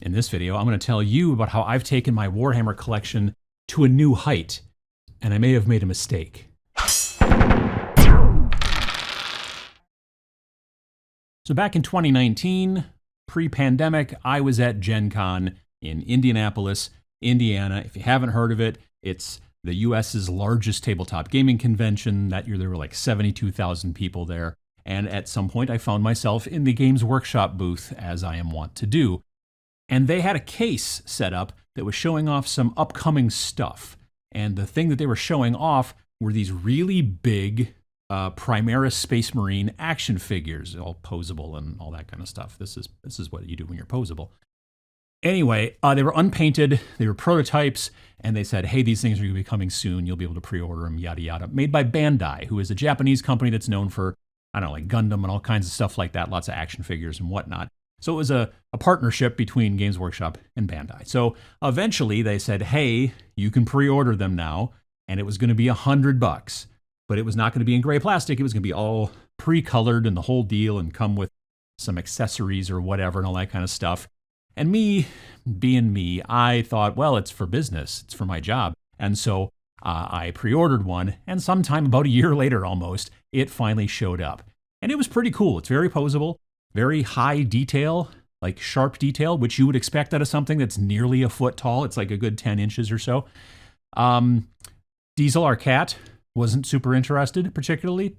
In this video, I'm going to tell you about how I've taken my Warhammer collection to a new height, and I may have made a mistake. So back in 2019, pre-pandemic, I was at Gen Con in Indianapolis, Indiana. If you haven't heard of it, it's the US's largest tabletop gaming convention. That year there were like 72,000 people there. And at some point I found myself in the Games Workshop booth, as I am wont to do. And they had a case set up that was showing off some upcoming stuff. And the thing that they were showing off were these really big Primaris Space Marine action figures, all posable and all that kind of stuff. This is what you do when you're posable. Anyway, they were unpainted, they were prototypes, and they said, hey, these things are going to be coming soon, you'll be able to pre-order them, yada yada. Made by Bandai, who is a Japanese company that's known for, I don't know, like Gundam and all kinds of stuff like that, lots of action figures and whatnot. So it was a partnership between Games Workshop and Bandai. So eventually they said, hey, you can pre-order them now, and it was going to be $100, but it was not going to be in gray plastic, it was going to be all pre-colored and the whole deal and come with some accessories or whatever and all that kind of stuff. And me, being me, I thought, well, it's for business, it's for my job. And so I pre-ordered one, and sometime about a year later almost, it finally showed up. And it was pretty cool. It's very posable, very high detail, like sharp detail, which you would expect out of something that's nearly a foot tall. It's like a good 10 inches or so. Diesel, our cat, wasn't super interested particularly,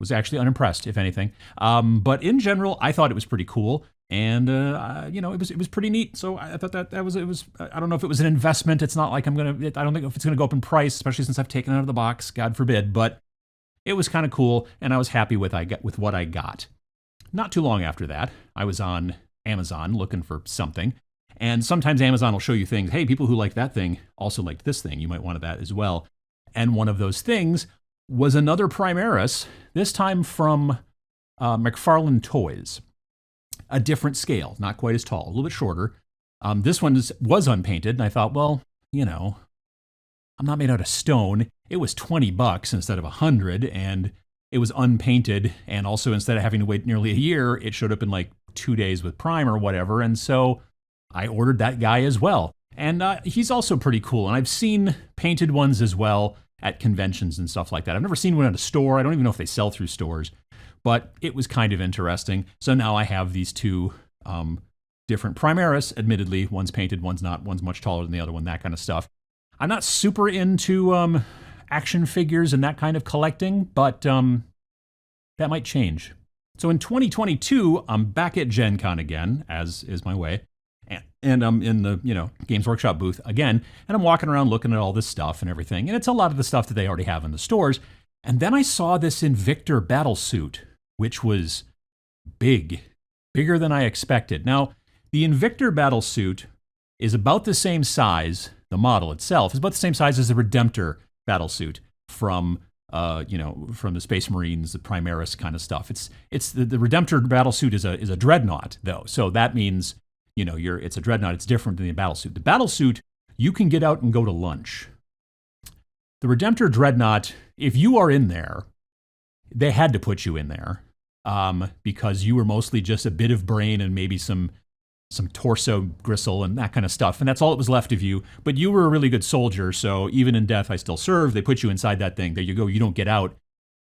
was actually unimpressed, if anything. But in general, I thought it was pretty cool. And, it was pretty neat. So I thought it was, I don't know if it was an investment. It's not like I don't think if it's going to go up in price, especially since I've taken it out of the box, God forbid, but it was kind of cool. And I was happy with what I got. Not too long after that, I was on Amazon looking for something. And sometimes Amazon will show you things. Hey, people who like that thing also liked this thing. You might want that as well. And one of those things was another Primaris, this time from McFarlane Toys. A different scale, not quite as tall, a little bit shorter. This one was unpainted, and I thought, well, I'm not made out of stone. It was $20 instead of $100, and it was unpainted, and also instead of having to wait nearly a year, it showed up in like 2 days with Prime or whatever, and so I ordered that guy as well. And he's also pretty cool, and I've seen painted ones as well at conventions and stuff like that. I've never seen one at a store. I don't even know if they sell through stores. But it was kind of interesting. So now I have these two different Primaris. Admittedly, one's painted, one's not. One's much taller than the other one, that kind of stuff. I'm not super into action figures and that kind of collecting, but that might change. So in 2022, I'm back at Gen Con again, as is my way. And I'm in the Games Workshop booth again. And I'm walking around looking at all this stuff and everything. And it's a lot of the stuff that they already have in the stores. And then I saw this Invictor Battlesuit, which was bigger than I expected. Now, the Invictor Battlesuit is about the same size, the model itself is about the same size as the Redemptor Battlesuit from the Space Marines, the Primaris kind of stuff. It's the Redemptor Battlesuit is a dreadnought, though. So that means, it's a dreadnought. It's different than the Battlesuit. The Battlesuit, you can get out and go to lunch. The Redemptor Dreadnought, if you are in there, they had to put you in there because you were mostly just a bit of brain and maybe some torso gristle and that kind of stuff. And that's all that was left of you. But you were a really good soldier, so even in death, I still serve. They put you inside that thing. There you go. You don't get out.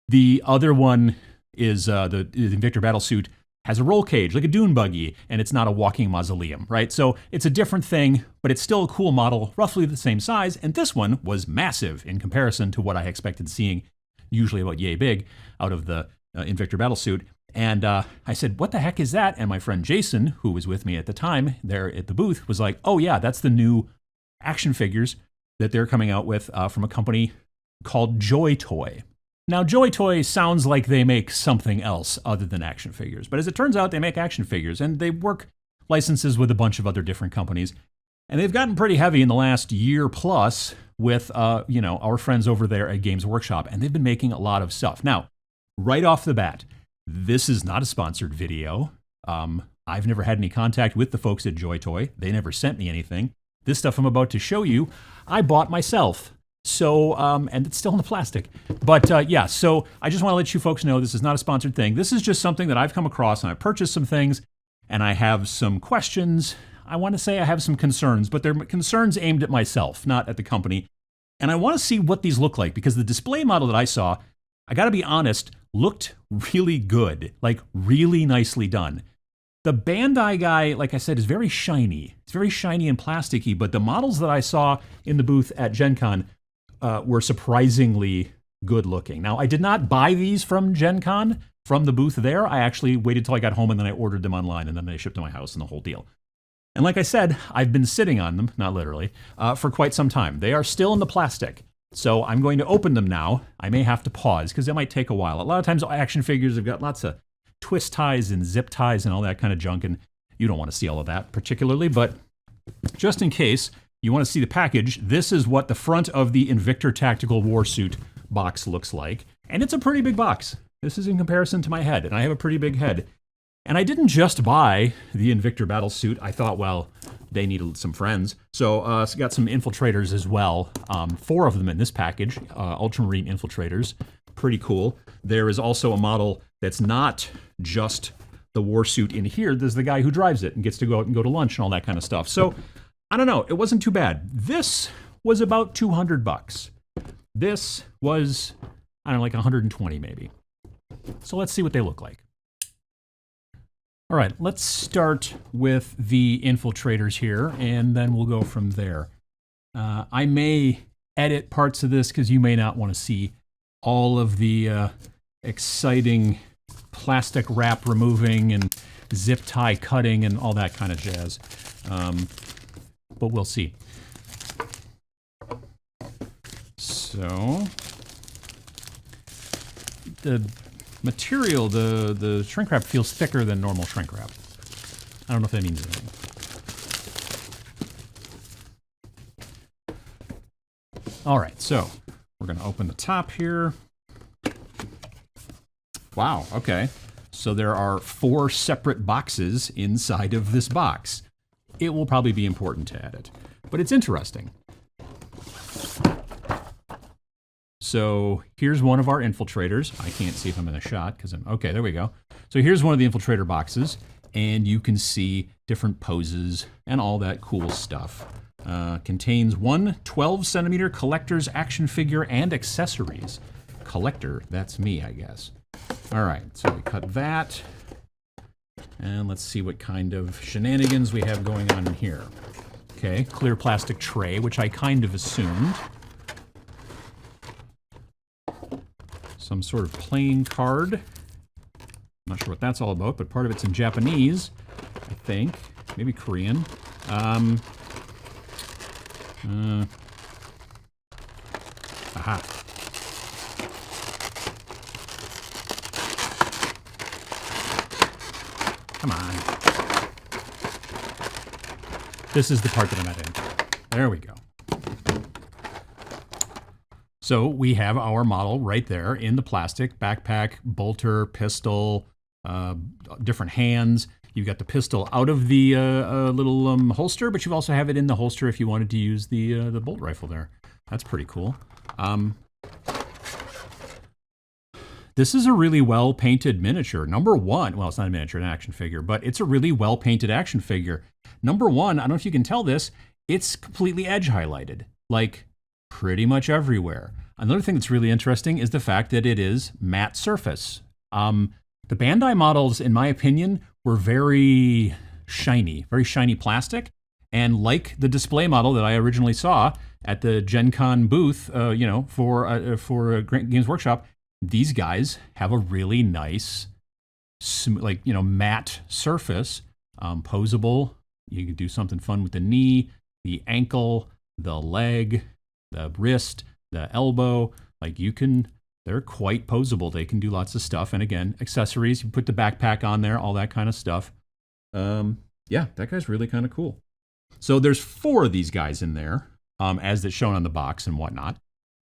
The other one is the Invictor Battlesuit has a roll cage, like a dune buggy, and it's not a walking mausoleum, right? So it's a different thing, but it's still a cool model, roughly the same size. And this one was massive in comparison to what I expected seeing, usually about yay big, out of the Invictor Battlesuit. And I said, what the heck is that? And my friend Jason, who was with me at the time there at the booth, was like, oh yeah, that's the new action figures that they're coming out with from a company called JoyToy. Now, JoyToy sounds like they make something else other than action figures. But as it turns out, they make action figures, and they work licenses with a bunch of other different companies. And they've gotten pretty heavy in the last year plus with, our friends over there at Games Workshop, and they've been making a lot of stuff. Now, right off the bat, this is not a sponsored video. I've never had any contact with the folks at JoyToy. They never sent me anything. This stuff I'm about to show you, I bought myself. So, and it's still in the plastic. But so I just want to let you folks know this is not a sponsored thing. This is just something that I've come across, and I purchased some things, and I have some questions I want to say I have some concerns, but they're concerns aimed at myself, not at the company. And I want to see what these look like, because the display model that I saw, I got to be honest, looked really good, like really nicely done. The Bandai guy, like I said, is very shiny. It's very shiny and plasticky, but the models that I saw in the booth at Gen Con were surprisingly good looking. Now, I did not buy these from Gen Con, from the booth there. I actually waited till I got home and then I ordered them online and then they shipped to my house and the whole deal. And like I said, I've been sitting on them, not literally, for quite some time. They are still in the plastic. So I'm going to open them now. I may have to pause because it might take a while. A lot of times action figures have got lots of twist ties and zip ties and all that kind of junk, and you don't want to see all of that particularly, but just in case you want to see the package, this is what the front of the Invictor Tactical Warsuit box looks like. And it's a pretty big box. This is in comparison to my head, and I have a pretty big head. And I didn't just buy the Invictor Battlesuit. I thought, well, they needed some friends. So got some infiltrators as well. 4 of them in this package, Ultramarine infiltrators. Pretty cool. There is also a model that's not just the Warsuit in here. There's the guy who drives it and gets to go out and go to lunch and all that kind of stuff. So, I don't know. It wasn't too bad. This was about $200. This was, I don't know, like 120 maybe. So let's see what they look like. All right, let's start with the infiltrators here, and then we'll go from there. I may edit parts of this because you may not want to see all of the exciting plastic wrap removing and zip tie cutting and all that kind of jazz. But we'll see. So the material, the shrink wrap feels thicker than normal shrink wrap. I don't know if that means anything. All right, so we're going to open the top here. Wow, okay. So there are 4 separate boxes inside of this box. It will probably be important to edit, but it's interesting. So here's one of our infiltrators. I can't see if I'm in a shot because okay, there we go. So here's one of the infiltrator boxes, and you can see different poses and all that cool stuff. Contains one 12-centimeter collector's action figure and accessories. Collector, that's me, I guess. All right, so we cut that. And let's see what kind of shenanigans we have going on in here. Okay, clear plastic tray, which I kind of assumed. Some sort of playing card. I'm not sure what that's all about, but part of it's in Japanese, I think. Maybe Korean. Aha. Come on. This is the part that I'm at in. There we go. So we have our model right there in the plastic, backpack, bolter, pistol, different hands. You've got the pistol out of the little holster, but you also have it in the holster if you wanted to use the bolt rifle there. That's pretty cool. This is a really well-painted miniature. Number one, well, it's not a miniature, an action figure, but it's a really well-painted action figure. Number one, I don't know if you can tell this, it's completely edge highlighted, like pretty much everywhere. Another thing that's really interesting is the fact that it is matte surface. The Bandai models, in my opinion, were very shiny plastic. And like the display model that I originally saw at the Gen Con booth, for Games Workshop, these guys have a really nice, matte surface, posable. You can do something fun with the knee, the ankle, the leg, the wrist, the elbow. They're quite posable. They can do lots of stuff. And again, accessories, you put the backpack on there, all that kind of stuff. Yeah, that guy's really kind of cool. So there's 4 of these guys in there, as it's shown on the box and whatnot.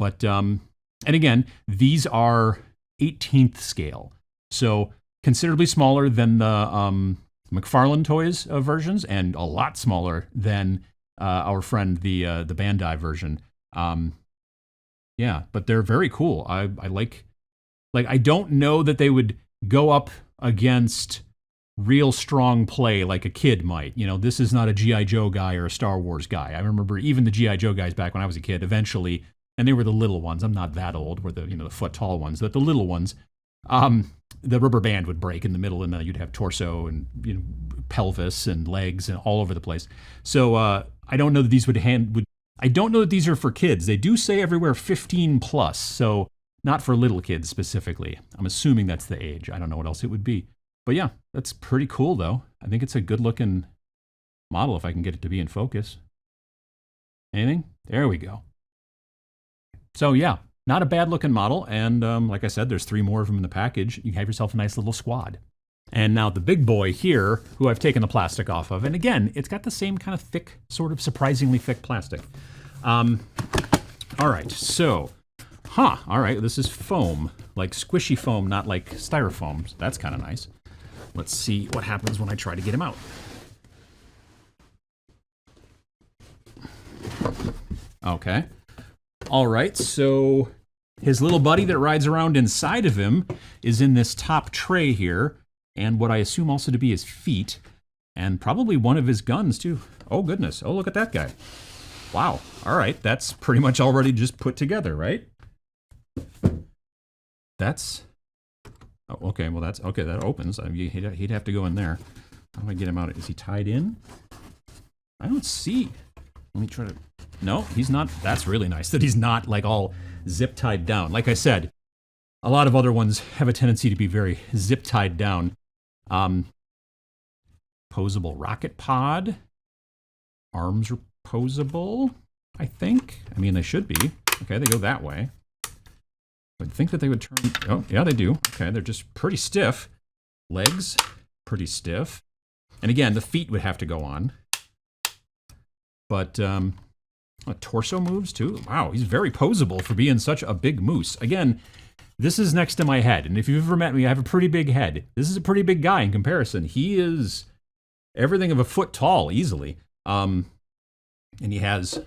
But, and again, these are 18th scale. So considerably smaller than the McFarlane Toys versions, and a lot smaller than our friend, the Bandai version. Yeah, but they're very cool. I like I don't know that they would go up against real strong play like a kid might. You know, this is not a G.I. Joe guy or a Star Wars guy. I remember even the G.I. Joe guys back when I was a kid, eventually, and they were the little ones. I'm not that old. We're the, you know, the foot tall ones, but the little ones, the rubber band would break in the middle, and you'd have torso and, you know, pelvis and legs and all over the place. So I don't know that these I don't know that these are for kids. They do say everywhere 15 plus, so not for little kids specifically. I'm assuming that's the age. I don't know what else it would be. But yeah, that's pretty cool though. I think it's a good looking model if I can get it to be in focus. Anything? There we go. So yeah, not a bad looking model. And like I said, there's 3 more of them in the package. You have yourself a nice little squad. And now the big boy here, who I've taken the plastic off of. And again, it's got the same kind of thick, sort of surprisingly thick plastic. All right, so, all right, this is foam, like squishy foam, not like styrofoam. So that's kind of nice. Let's see what happens when I try to get him out. Okay. All right, so his little buddy that rides around inside of him is in this top tray here, and what I assume also to be his feet, and probably one of his guns too. Oh goodness, oh look at that guy. Wow, all right, that's pretty much already just put together, right? That's, oh, okay, well that's, okay, that opens. He'd have to go in there. How do I get him out? Is he tied in? I don't see. Let me try to, no, he's not. That's really nice that he's not like all zip tied down. Like I said, a lot of other ones have a tendency to be very zip tied down. Posable rocket pod. Arms are posable, I think. I mean, they should be. Okay, they go that way. I'd think that they would turn, oh, yeah, they do. Okay, they're just pretty stiff. Legs, pretty stiff. And again, the feet would have to go on. But torso moves too. Wow, he's very posable for being such a big moose. Again, this is next to my head. And if you've ever met me, I have a pretty big head. This is a pretty big guy in comparison. He is everything of a foot tall, easily. And he has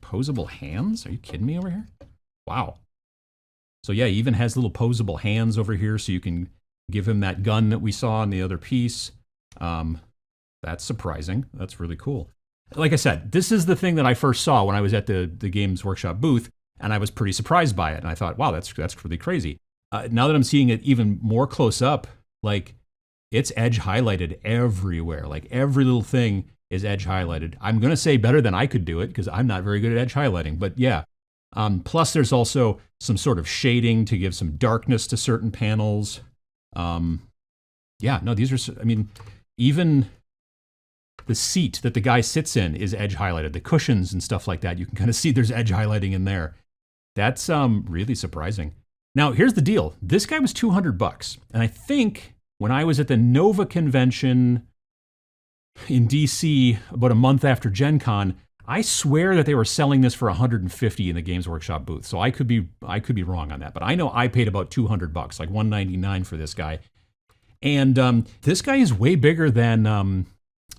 posable hands. Are you kidding me over here? Wow. So yeah, he even has little posable hands over here so you can give him that gun that we saw in the other piece. That's surprising. That's really cool. Like I said, this is the thing that I first saw when I was at the Games Workshop booth, and I was pretty surprised by it. And I thought, wow, that's really crazy. Now that I'm seeing it even more close up, like it's edge highlighted everywhere. Like every little thing is edge highlighted. I'm going to say better than I could do it because I'm not very good at edge highlighting, but yeah. Plus there's also some sort of shading to give some darkness to certain panels. Yeah, no, these are, I mean, even the seat that the guy sits in is edge highlighted. The cushions and stuff like that, you can kind of see there's edge highlighting in there. That's really surprising. Now, here's the deal. This guy was $200, and I think when I was at the Nova convention in DC about a month after Gen Con, I swear that they were selling this for $150 in the Games Workshop booth. So I could be wrong on that, but I know I paid about $200, like $199 for this guy. And this guy is way bigger than an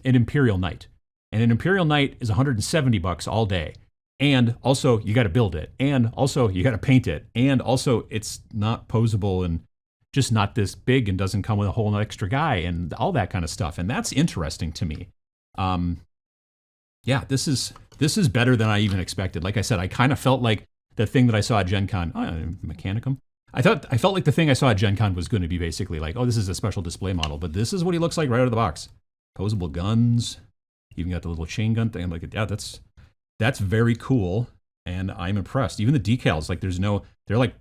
Imperial Knight. And an Imperial Knight is $170 all day. And also, you got to build it. And also, you got to paint it. And also, it's not posable and just not this big and doesn't come with a whole extra guy and all that kind of stuff. And that's interesting to me. Yeah, this is better than I even expected. Like I said, I kind of felt like the thing that I saw at Gen Con, Mechanicum. I felt like the thing I saw at Gen Con was going to be basically like, oh, this is a special display model, but this is what he looks like right out of the box. Posable guns, even got the little chain gun thing. I'm like, yeah, that's very cool, and I'm impressed. Even the decals, like they're like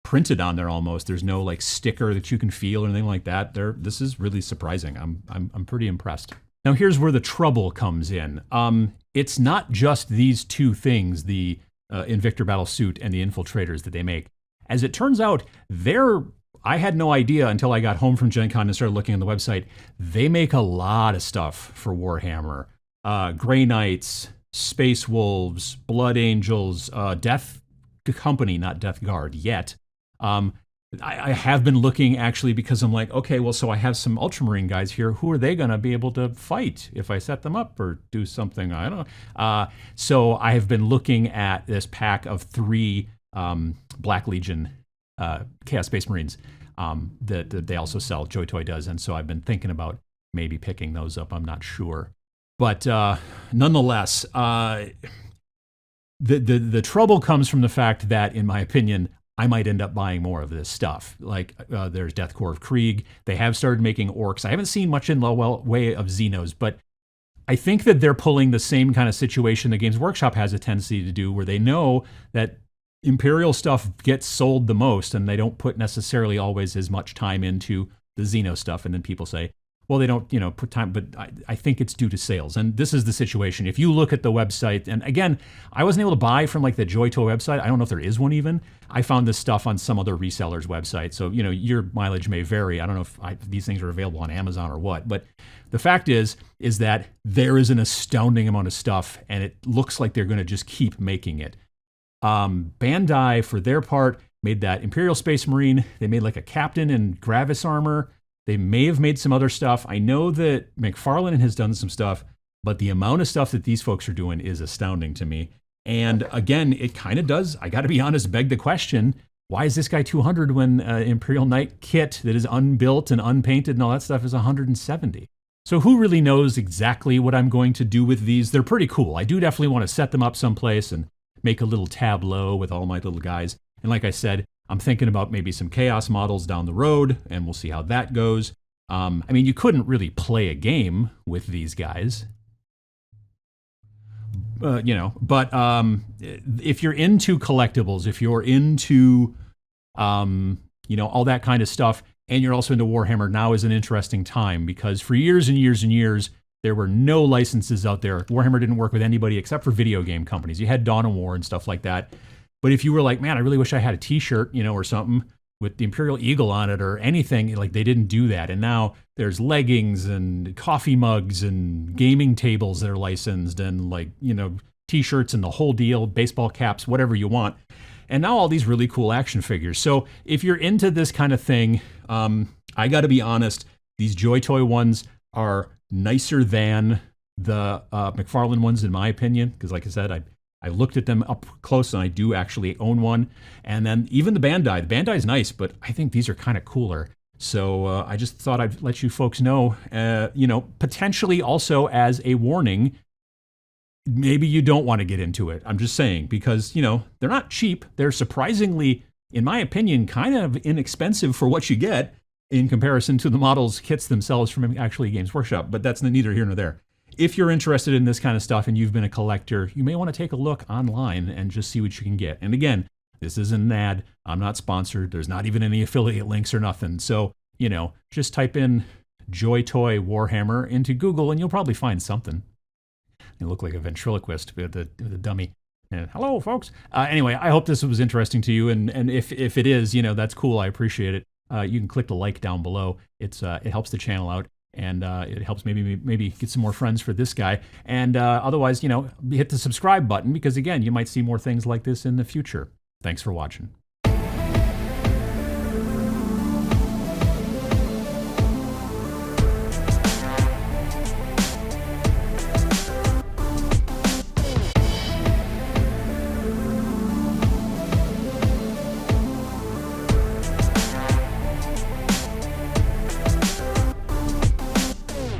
printed on there almost. There's no like sticker that you can feel or anything like that. This is really surprising. I'm pretty impressed. Now here's where the trouble comes in. It's not just these two things, the Invictor Battlesuit and the Infiltrators that they make. As it turns out, I had no idea until I got home from Gen Con and started looking on the website. They make a lot of stuff for Warhammer. Grey Knights, Space Wolves, Blood Angels, Death Company, not Death Guard yet. I have been looking actually because I'm like, okay, well, so I have some Ultramarine guys here. Who are they going to be able to fight if I set them up or do something? I don't know. So I have been looking at this pack of 3 Black Legion Chaos Space Marines. that they also sell. JoyToy does, and so I've been thinking about maybe picking those up. I'm not sure, but nonetheless, the trouble comes from the fact that, in my opinion, I might end up buying more of this stuff. Like there's Deathcore of Krieg. They have started making orcs. I haven't seen much in the way of Xenos, but I think that they're pulling the same kind of situation that Games Workshop has a tendency to do, where they know that Imperial stuff gets sold the most, and they don't put necessarily always as much time into the Xeno stuff. And then people say, well, they don't, put time, but I think it's due to sales. And this is the situation. If you look at the website, and again, I wasn't able to buy from like the JoyToy website. I don't know if there is one even. I found this stuff on some other reseller's website. So, your mileage may vary. I don't know if these things are available on Amazon or what, but the fact is that there is an astounding amount of stuff, and it looks like they're going to just keep making it. Bandai, for their part, made that Imperial Space Marine. They made like a captain in Gravis armor. They may have made some other stuff. I know that McFarlane has done some stuff, but the amount of stuff that these folks are doing is astounding to me. And again, it kind of does, I got to be honest, beg the question, why is this guy 200 when Imperial Knight kit that is unbuilt and unpainted and all that stuff is 170? So who really knows exactly what I'm going to do with these? They're pretty cool. I do definitely want to set them up someplace and make a little tableau with all my little guys. And like I said, I'm thinking about maybe some Chaos models down the road, and we'll see how that goes. You couldn't really play a game with these guys. But if you're into collectibles, if you're into, all that kind of stuff, and you're also into Warhammer, now is an interesting time, because for years and years and years, there were no licenses out there. Warhammer didn't work with anybody except for video game companies. You had Dawn of War and stuff like that. But if you were like, man, I really wish I had a t-shirt, or something with the Imperial Eagle on it or anything, like they didn't do that. And now there's leggings and coffee mugs and gaming tables that are licensed and t-shirts and the whole deal, baseball caps, whatever you want. And now all these really cool action figures. So if you're into this kind of thing, I got to be honest, these JoyToy ones are nicer than the McFarlane ones, in my opinion, because like I said, I looked at them up close, and I do actually own one. And then even the Bandai is nice, but I think these are kind of cooler. So I just thought I'd let you folks know, potentially also as a warning, maybe you don't want to get into it. I'm just saying, because, they're not cheap. They're surprisingly, in my opinion, kind of inexpensive for what you get in comparison to the models kits themselves from actually Games Workshop. But that's neither here nor there. If you're interested in this kind of stuff and you've been a collector, you may want to take a look online and just see what you can get. And again, this isn't an ad. I'm not sponsored. There's not even any affiliate links or nothing. So, just type in JoyToy Warhammer into Google and you'll probably find something. You look like a ventriloquist with a dummy. And, hello, folks. Anyway, I hope this was interesting to you. And if it is, that's cool. I appreciate it. You can click the like down below. It helps the channel out. And it helps maybe get some more friends for this guy. And otherwise, hit the subscribe button, because again, you might see more things like this in the future. Thanks for watching.